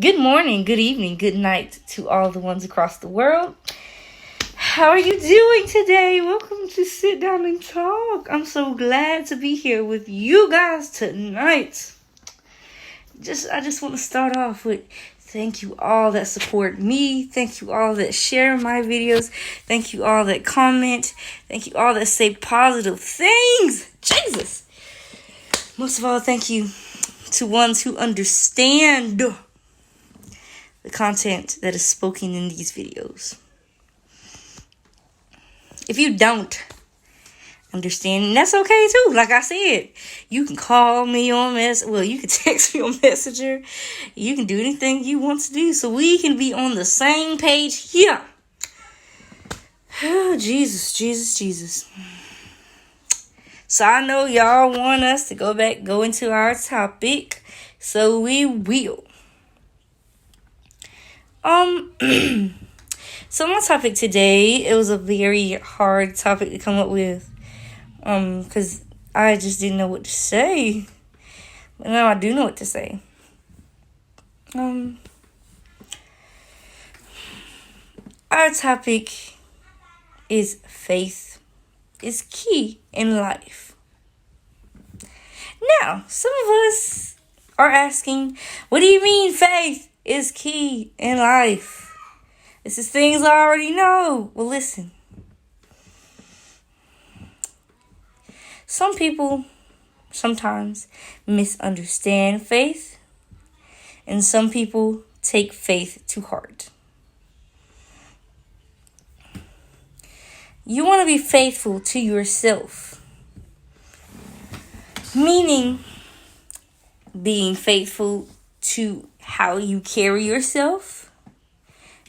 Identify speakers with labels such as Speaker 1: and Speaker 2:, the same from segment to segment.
Speaker 1: Good morning, good evening, good night to all the ones across the world. How are you doing today? Welcome to Sit Down and Talk. I'm so glad to be here with you guys tonight. I just want to start off with thank you all that support me. Thank you all that share my videos. Thank you all that comment. Thank you all that say positive things. Jesus. Most of all, thank you to ones who understand the content that is spoken in these videos. If you don't understand, that's okay too. Like I said, you can call me on you can text me on Messenger. You can do anything you want to do so we can be on the same page here. Oh, Jesus. So I know y'all want us to go into our topic. So we will. So my topic today, it was a very hard topic to come up with. Because I just didn't know what to say. But now I do know what to say. Our topic is faith is key in life. Now, some of us are asking, what do you mean faith is key in life? This is things I already know. Well, listen. Some people sometimes misunderstand faith, and some people take faith to heart. You want to be faithful to yourself, meaning being faithful to how you carry yourself,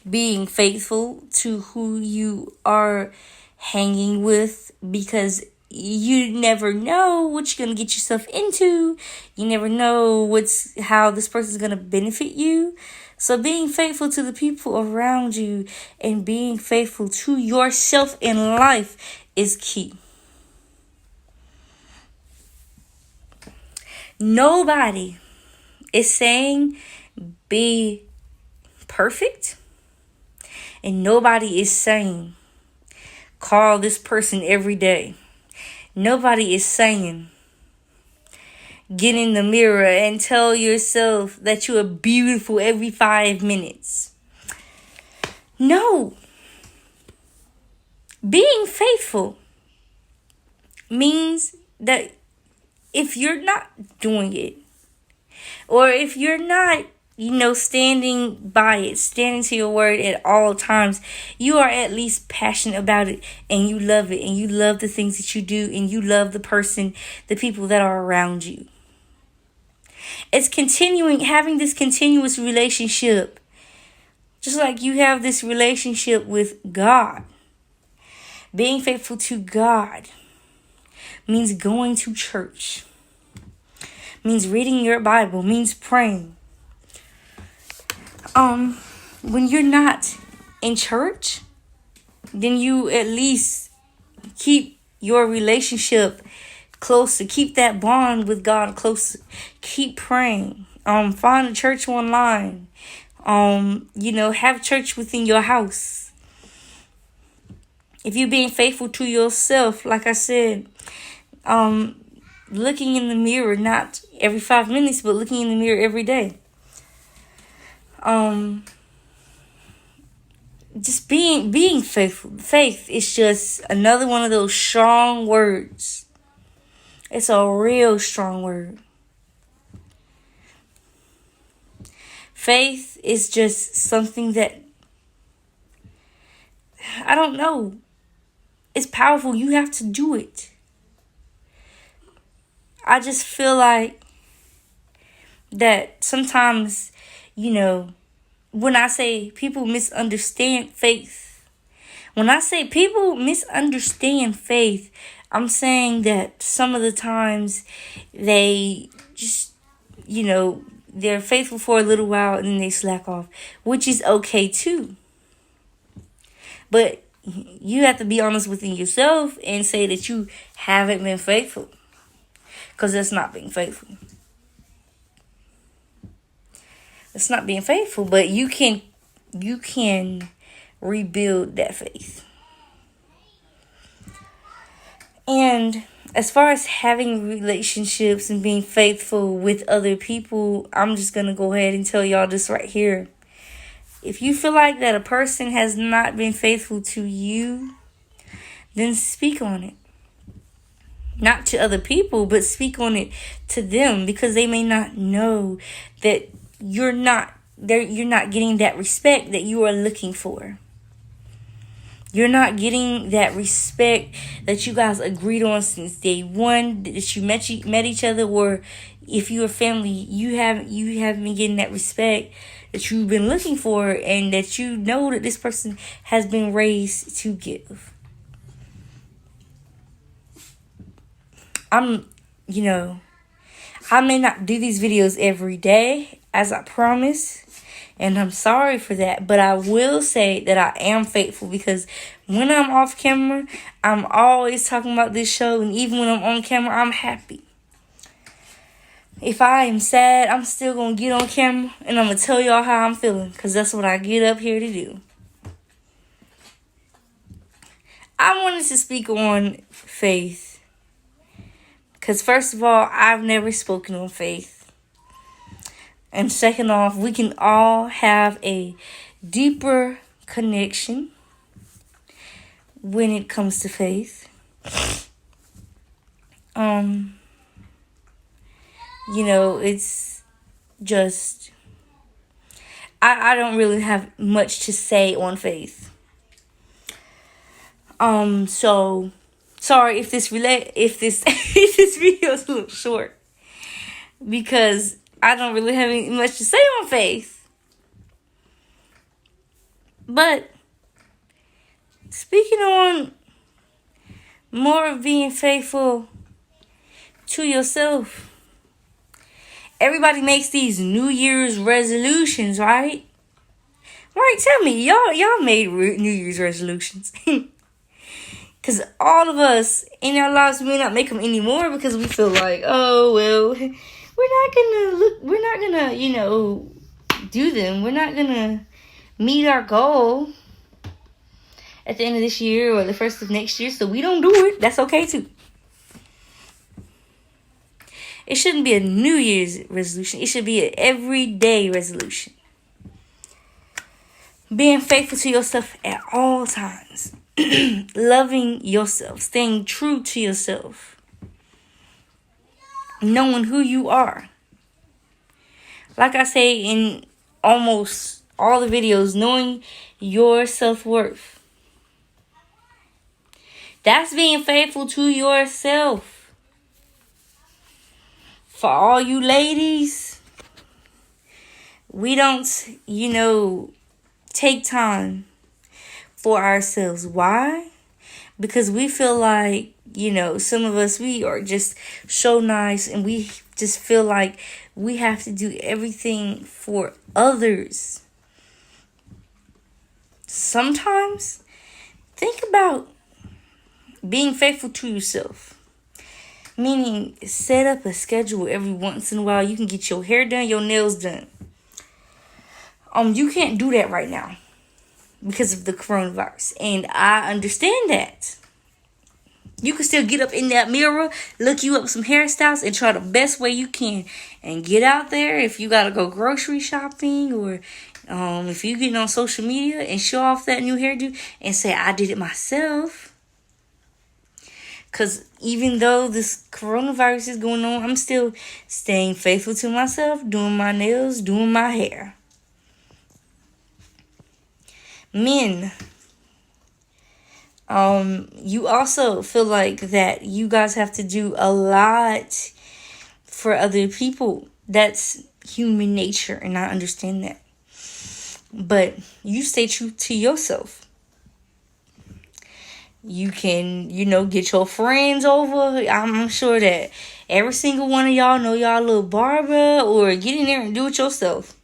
Speaker 1: being faithful to who you are hanging with, because you never know what you're going to get yourself into. You never know how this person's going to benefit you. So being faithful to the people around you and being faithful to yourself in life is key. Nobody is saying be perfect. And nobody is saying call this person every day. Nobody is saying get in the mirror and tell yourself that you are beautiful every 5 minutes. No. Being faithful means that if you're not doing it, or if you're not, standing by it, standing to your word at all times, you are at least passionate about it, and you love it, and you love the things that you do, and you love the people that are around you. It's having this continuous relationship, just like you have this relationship with God. Being faithful to God means going to church, means reading your Bible, means praying. When you're not in church, then you at least keep your relationship closer. Keep that bond with God closer. Keep praying. Find a church online. Have church within your house. If you're being faithful to yourself, like I said, looking in the mirror, not every 5 minutes, but looking in the mirror every day. Just being faithful. Faith is just another one of those strong words. It's a real strong word. Faith is just something that, I don't know, it's powerful. You have to do it. I just feel like that sometimes, when I say people misunderstand faith, I'm saying that some of the times they just, they're faithful for a little while and then they slack off, which is okay too. But you have to be honest within yourself and say that you haven't been faithful, because that's not being faithful. It's not being faithful, but you can rebuild that faith. And as far as having relationships and being faithful with other people, I'm just going to go ahead and tell y'all this right here. If you feel like that a person has not been faithful to you, then speak on it. Not to other people, but speak on it to them, because they may not know that you're not getting that respect that you are looking for. You're not getting that respect that you guys agreed on since day one, that you met each other, or if you're family, you haven't been getting that respect that you've been looking for, and that you know that this person has been raised to give. I may not do these videos every day, as I promise, and I'm sorry for that, but I will say that I am faithful, because when I'm off camera, I'm always talking about this show, and even when I'm on camera, I'm happy. If I am sad, I'm still going to get on camera, and I'm going to tell y'all how I'm feeling, because that's what I get up here to do. I wanted to speak on faith, because first of all, I've never spoken on faith. And second off, we can all have a deeper connection when it comes to faith. It's just, I don't really have much to say on faith. So sorry if this if this video is a little short, because I don't really have much to say on faith. But speaking on more of being faithful to yourself, everybody makes these New Year's resolutions, right? Right, tell me, y'all made New Year's resolutions. Because all of us in our lives, we may not make them anymore, because we feel like, oh, well, we're not gonna, do them. We're not gonna meet our goal at the end of this year or the first of next year, so we don't do it. That's okay too. It shouldn't be a New Year's resolution. It should be an everyday resolution. Being faithful to yourself at all times. Loving yourself. Staying true to yourself. Knowing who you are. Like I say in almost all the videos, knowing your self-worth. That's being faithful to yourself. For all you ladies, we don't, take time for ourselves. Why? Because we feel like, some of us, we are just so nice, and we just feel like we have to do everything for others. Sometimes, think about being faithful to yourself. Meaning, set up a schedule every once in a while. You can get your hair done, your nails done. You can't do that right now because of the coronavirus. And I understand that. You can still get up in that mirror, look you up some hairstyles, and try the best way you can. And get out there if you got to go grocery shopping, or if you get on social media and show off that new hairdo and say, I did it myself. Because even though this coronavirus is going on, I'm still staying faithful to myself, doing my nails, doing my hair. Men, you also feel like that you guys have to do a lot for other people. That's human nature, and I understand that. But you stay true to yourself. You can, get your friends over. I'm sure that every single one of y'all know y'all little barber, or get in there and do it yourself.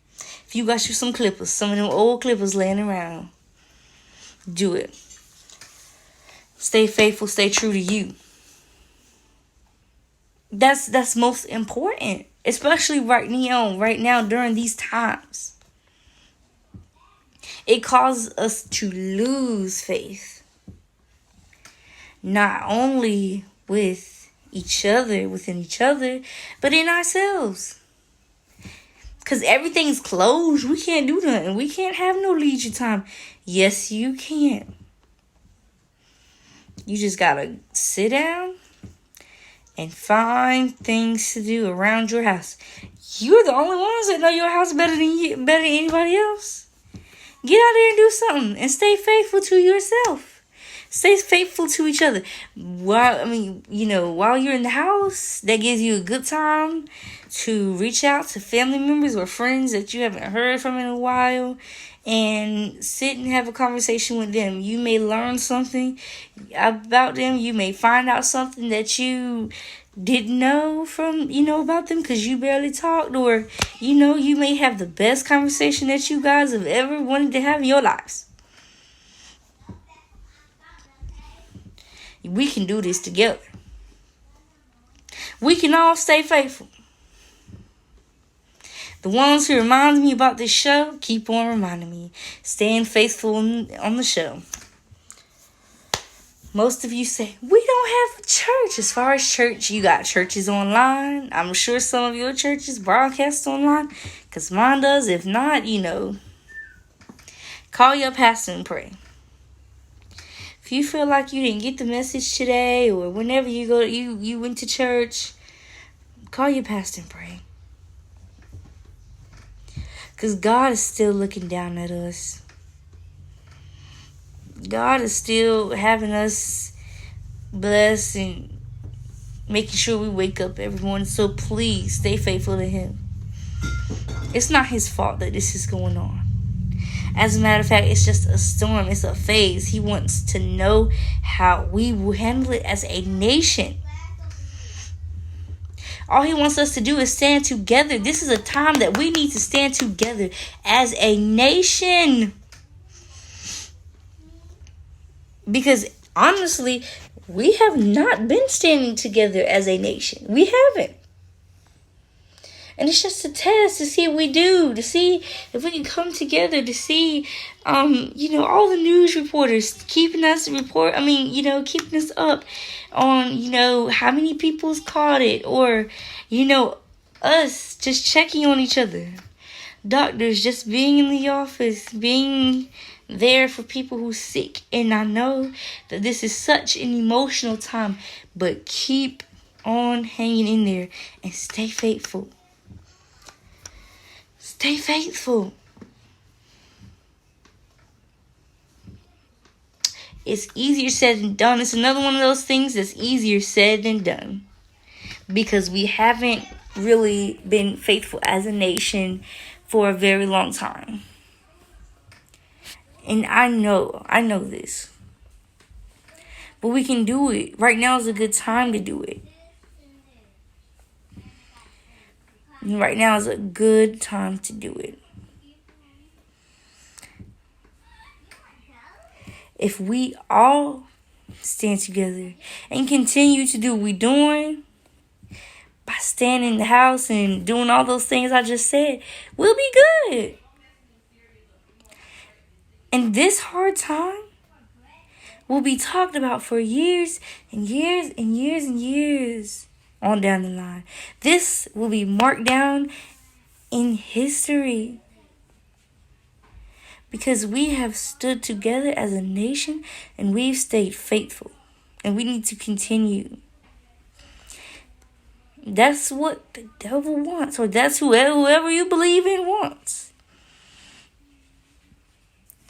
Speaker 1: If you got you some clippers, some of them old clippers laying around, do it. Stay faithful, stay true to you. That's most important. especially right now during these times. It causes us to lose faith, not only within each other, but in ourselves. Because everything's closed. We can't do nothing. We can't have no leisure time. Yes, you can. You just gotta sit down and find things to do around your house. You're the only ones that know your house better than anybody else. Get out there and do something and stay faithful to yourself. Stay faithful to each other. While you're in the house, that gives you a good time to reach out to family members or friends that you haven't heard from in a while and sit and have a conversation with them. You may learn something about them. You may find out something that you didn't know about them because you barely talked, or you may have the best conversation that you guys have ever wanted to have in your lives. We can do this together. We can all stay faithful. The ones who remind me about this show, keep on reminding me. Staying faithful on the show. Most of you say, we don't have church. As far as church, you got churches online. I'm sure some of your churches broadcast online, because mine does. If not, call your pastor and pray. If you feel like you didn't get the message today, or whenever you went to church, call your pastor and pray. Because God is still looking down at us. God is still having us blessed and making sure we wake up every morning. So please stay faithful to Him. It's not His fault that this is going on. As a matter of fact, it's just a storm. It's a phase. He wants to know how we will handle it as a nation. All He wants us to do is stand together. This is a time that we need to stand together as a nation. Because honestly, we have not been standing together as a nation. We haven't. And it's just a test to see if we do, to see if we can come together, to see, all the news reporters keeping us keeping us up on, how many people's caught it, or, us just checking on each other. Doctors just being in the office, being there for people who's sick. And I know that this is such an emotional time, but keep on hanging in there and stay faithful. Stay faithful. It's easier said than done. It's another one of those things that's easier said than done, because we haven't really been faithful as a nation for a very long time. And I know this. But we can do it. Right now is a good time to do it. Right now is a good time to do it. If we all stand together and continue to do what we're doing by staying in the house and doing all those things I just said, we'll be good. And this hard time will be talked about for years and years and years and years on down the line. This will be marked down in history, because we have stood together as a nation and we've stayed faithful, and we need to continue. That's what the devil wants, or that's whoever you believe in wants.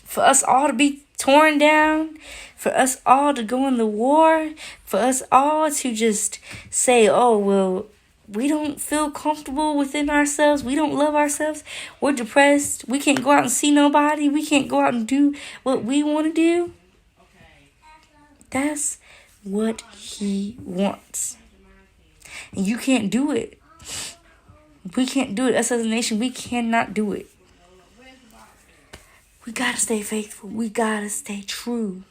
Speaker 1: For us all to be torn down, for us all to go in the war, for us all to just say, oh, well, we don't feel comfortable within ourselves. We don't love ourselves. We're depressed. We can't go out and see nobody. We can't go out and do what we want to do. That's what he wants. And you can't do it. We can't do it. Us as a nation, we cannot do it. We got to stay faithful. We got to stay true.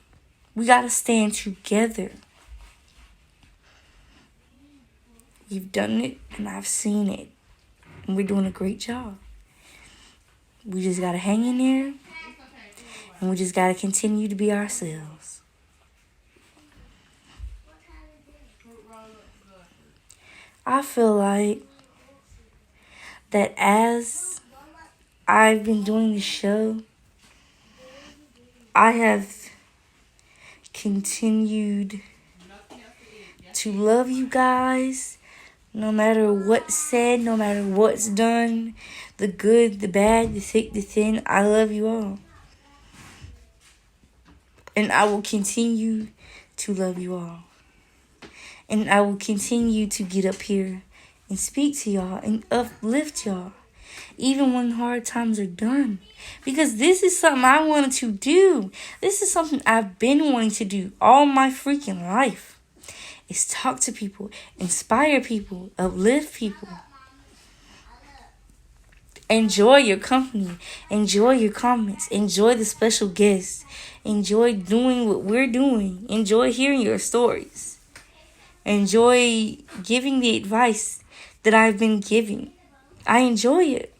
Speaker 1: We got to stand together. You've done it, and I've seen it. And we're doing a great job. We just got to hang in there. And we just got to continue to be ourselves. I feel like that as I've been doing the show, I have continued to love you guys, no matter what's said, no matter what's done, the good, the bad, the thick, the thin. I love you all. And I will continue to love you all. And I will continue to get up here and speak to y'all and uplift y'all, even when hard times are done. Because this is something I wanted to do. This is something I've been wanting to do all my freaking life. Is talk to people, inspire people, uplift people. Enjoy your company. Enjoy your comments. Enjoy the special guests. Enjoy doing what we're doing. Enjoy hearing your stories. Enjoy giving the advice that I've been giving. I enjoy it.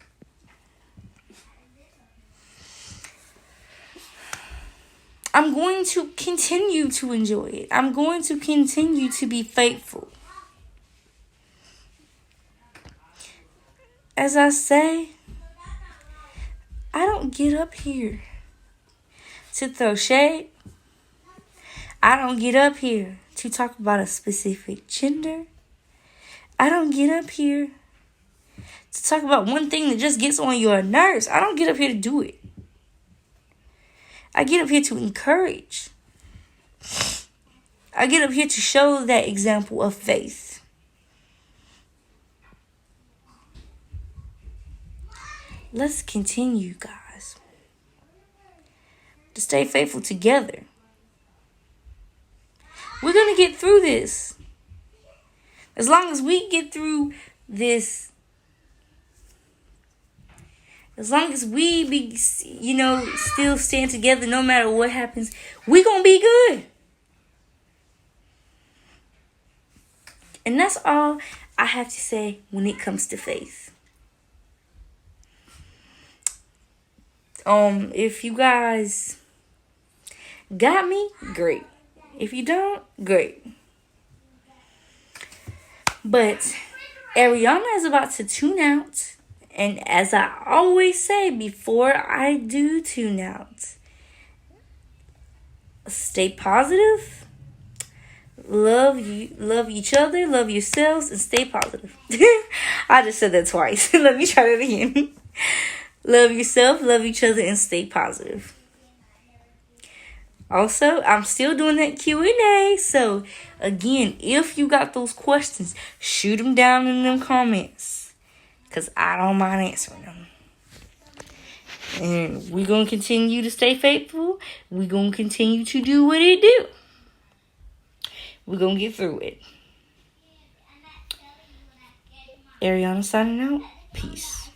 Speaker 1: I'm going to continue to enjoy it. I'm going to continue to be faithful. As I say, I don't get up here to throw shade. I don't get up here to talk about a specific gender. I don't get up here to talk about one thing that just gets on your nerves. I don't get up here to do it. I get up here to encourage. I get up here to show that example of faith. Let's continue, guys, to stay faithful together. We're going to get through this. As long as we get through this, as long as we still stand together no matter what happens, we're going to be good. And that's all I have to say when it comes to faith. If you guys got me, great. If you don't, great. But Ariana is about to tune out. And as I always say before I do tune out, stay positive, love each other, love yourselves, and stay positive. I just said that twice. Let me try that again. Love yourself, love each other, and stay positive. Also, I'm still doing that Q&A. So, again, if you got those questions, shoot them down in them comments. Because I don't mind answering them. And we're going to continue to stay faithful. We're going to continue to do what it do. We're going to get through it. Ariana signing out. Peace.